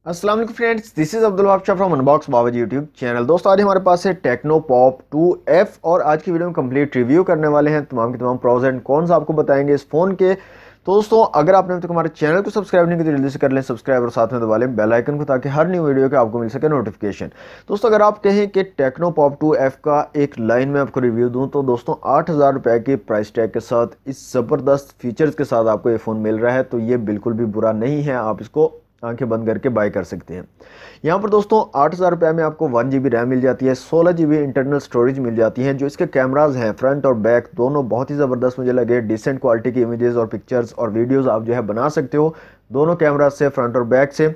अस्सलाम वालेकुम friends, this is Abdul Wahab Shah from unbox Babaji YouTube channel. दोस्तों आज हमारे पास है टेक्नो पॉप 2F और आज की वीडियो में कंप्लीट रिव्यू करने वाले हैं तमाम के तमाम प्रोज एंड कॉन्स आपको बताएंगे इस फ़ोन के। तो दोस्तों अगर आपने अभी तक हमारे चैनल को सब्सक्राइब नहीं किया तो जल्दी से कर लें सब्सक्राइब और साथ में दबा लें बेल आइकन को ताकि हर न्यू वीडियो के आपको मिल सके नोटिफिकेशन। दोस्तों अगर आप कहें कि टेक्नो पॉप 2F का एक लाइन में आपको रिव्यू दूं तो दोस्तों 8,000 रुपये के प्राइस टैग के साथ इस ज़बरदस्त फीचर्स के साथ आपको ये फ़ोन मिल रहा है, तो ये बिल्कुल भी बुरा नहीं है। आप इसको आंखें बंद करके बाय कर सकते हैं। यहाँ पर दोस्तों 8,000 रुपये में आपको 1 GB रैम मिल जाती है, 16 GB इंटरनल स्टोरेज मिल जाती है। जो इसके कैमराज हैं फ्रंट और बैक दोनों बहुत ही ज़बरदस्त मुझे लगे। डिसेंट क्वालिटी की इमेजेस और पिक्चर्स और वीडियोस आप जो है बना सकते हो दोनों कैमराज से, फ्रंट और बैक से।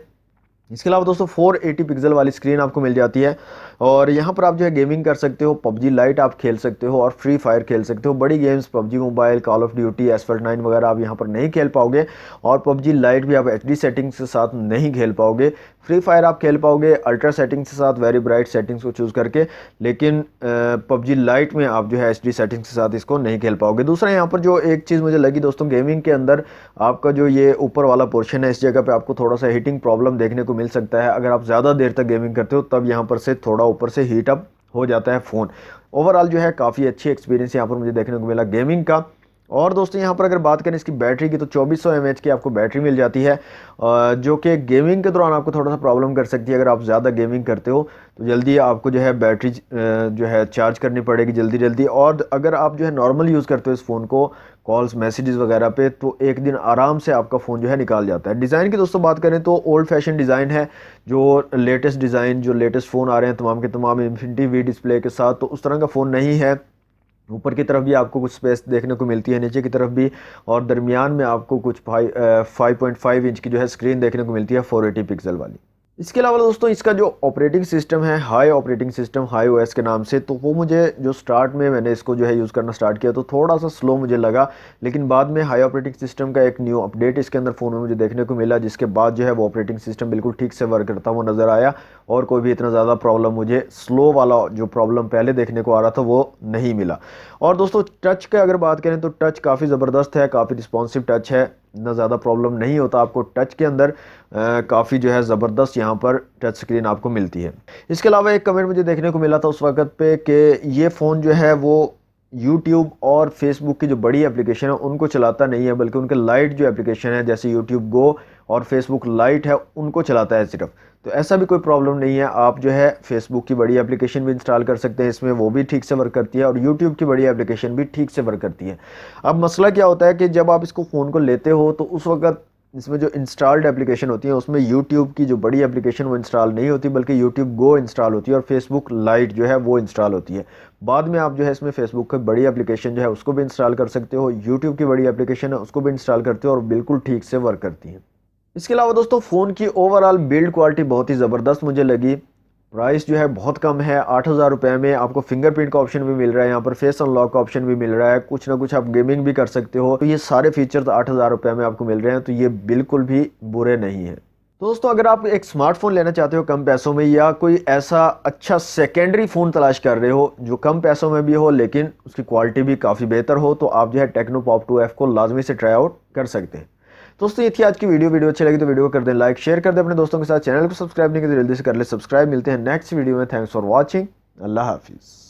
इसके अलावा दोस्तों 480 पिक्सल वाली स्क्रीन आपको मिल जाती है और यहाँ पर आप जो है गेमिंग कर सकते हो, पबजी लाइट आप खेल सकते हो और फ्री फायर खेल सकते हो। बड़ी games PUBG mobile, call of duty, asphalt 9 वगैरह आप यहाँ पर नहीं खेल पाओगे और पबजी लाइट भी आप HD सेटिंग्स के साथ नहीं खेल पाओगे। फ्री फायर आप खेल पाओगे अल्ट्रा सेटिंग्स के साथ, वेरी ब्राइट सेटिंग्स को चूज़ करके, लेकिन पबजी लाइट में आप जो है HD सेटिंग्स के साथ इसको नहीं खेल पाओगे। दूसरा यहाँ पर जो एक चीज़ मुझे लगी दोस्तों, गेमिंग के अंदर आपका जो ये ऊपर वाला पोर्शन है इस जगह पे आपको थोड़ा सा हीटिंग प्रॉब्लम देखने को मिल सकता है। अगर आप ज़्यादा देर तक गेमिंग करते हो तब यहाँ पर से थोड़ा ऊपर से हीट अप हो जाता है फ़ोन। ओवरऑल जो है काफ़ी अच्छी एक्सपीरियंस यहाँ पर मुझे देखने को मिला गेमिंग का। और दोस्तों यहाँ पर अगर बात करें इसकी बैटरी की तो 2400 mAh की आपको बैटरी मिल जाती है, जो कि गेमिंग के दौरान आपको थोड़ा सा प्रॉब्लम कर सकती है। अगर आप ज़्यादा गेमिंग करते हो तो जल्दी आपको जो है बैटरी जो है चार्ज करनी पड़ेगी जल्दी जल्दी। और अगर आप जो है नॉर्मल यूज़ करते हो इस फ़ोन को कॉल्स मैसेजेस वगैरह पे तो एक दिन आराम से आपका फ़ोन जो है निकाल जाता है। डिज़ाइन की दोस्तों बात करें तो ओल्ड फैशन डिज़ाइन है, जो लेटेस्ट डिज़ाइन जो लेटेस्ट फ़ोन आ रहे हैं तमाम के तमाम इन्फिनिटी वी डिस्प्ले के साथ, तो उस तरह का फ़ोन नहीं है। ऊपर की तरफ भी आपको कुछ स्पेस देखने को मिलती है, नीचे की तरफ भी, और दरमियान में आपको कुछ 5.5 इंच की जो है स्क्रीन देखने को मिलती है 480 पिक्सल वाली। इसके अलावा दोस्तों इसका जो ऑपरेटिंग सिस्टम है high operating system, high OS के नाम से, तो वो मुझे जो स्टार्ट में मैंने इसको जो है यूज़ करना स्टार्ट किया तो थोड़ा सा स्लो मुझे लगा, लेकिन बाद में हाई ऑपरेटिंग सिस्टम का एक न्यू अपडेट इसके अंदर फ़ोन में मुझे देखने को मिला, जिसके बाद जो है वो ऑपरेटिंग सिस्टम बिल्कुल ठीक से वर्क करता हुआ नज़र आया और कोई भी इतना ज़्यादा प्रॉब्लम मुझे स्लो वाला जो प्रॉब्लम पहले देखने को आ रहा था वो नहीं मिला। और दोस्तों टच का अगर बात करें तो टच काफ़ी ज़बरदस्त है, काफ़ी रिस्पॉन्सिव टच है, इतना ज़्यादा प्रॉब्लम नहीं होता आपको टच के अंदर। काफ़ी जो है ज़बरदस्त यहाँ पर टच स्क्रीन आपको मिलती है। इसके अलावा एक कमेंट मुझे देखने को मिला था उस वक्त पे कि ये फ़ोन जो है वो यूट्यूब और फेसबुक की जो बड़ी एप्लीकेशन है उनको चलाता नहीं है, बल्कि उनके लाइट जो एप्लीकेशन है जैसे यूट्यूब गो और फेसबुक लाइट है उनको चलाता है सिर्फ। तो ऐसा भी कोई प्रॉब्लम नहीं है, आप जो है फेसबुक की बड़ी एप्लीकेशन भी इंस्टॉल कर सकते हैं इसमें, वो भी ठीक से वर्क करती है और यूट्यूब की बड़ी एप्लीकेशन भी ठीक से वर्क करती है। अब मसला क्या होता है कि जब आप इसको फ़ोन को लेते हो तो उस वक्त इसमें जो इंस्टॉल्ड एप्लीकेशन होती है उसमें यूट्यूब की जो बड़ी एप्लीकेशन वो इंस्टॉल नहीं होती, बल्कि यूट्यूब गो इंस्टॉल होती है और फेसबुक लाइट जो है वो इंस्टॉल होती है। बाद में आप जो है इसमें फेसबुक की बड़ी एप्लीकेशन जो है उसको भी इंस्टॉल कर सकते हो, यूट्यूब की बड़ी एप्लीकेशन है उसको भी इंस्टॉल करते हो और बिल्कुल ठीक से वर्क करती है। इसके अलावा दोस्तों फ़ोन की ओवरऑल बिल्ड क्वालिटी बहुत ही ज़बरदस्त मुझे लगी। प्राइस जो है बहुत कम है, 8,000 रुपये में आपको फिंगरप्रिंट का ऑप्शन भी मिल रहा है, यहाँ पर फेस अनलॉक का ऑप्शन भी मिल रहा है, कुछ ना कुछ आप गेमिंग भी कर सकते हो। तो ये सारे फीचर्स 8,000 रुपये में आपको मिल रहे हैं, तो ये बिल्कुल भी बुरे नहीं हैं। तो दोस्तों अगर आप एक स्मार्टफोन लेना चाहते हो कम पैसों में, या कोई ऐसा अच्छा सेकेंडरी फ़ोन तलाश कर रहे हो जो कम पैसों में भी हो लेकिन उसकी क्वालिटी भी काफ़ी बेहतर हो, तो आप जो है टेक्नो पॉप 2F को लाजमी से ट्राई आउट कर सकते हैं। दोस्तों ये थी आज की वीडियो अच्छी लगी तो वीडियो को कर दें लाइक, शेयर कर दें अपने दोस्तों के साथ, चैनल को सब्सक्राइब नहीं किया तो जल्दी से कर ले सब्सक्राइब। मिलते हैं नेक्स्ट वीडियो में, थैंक्स फॉर वॉचिंग, अल्लाह हाफिज़।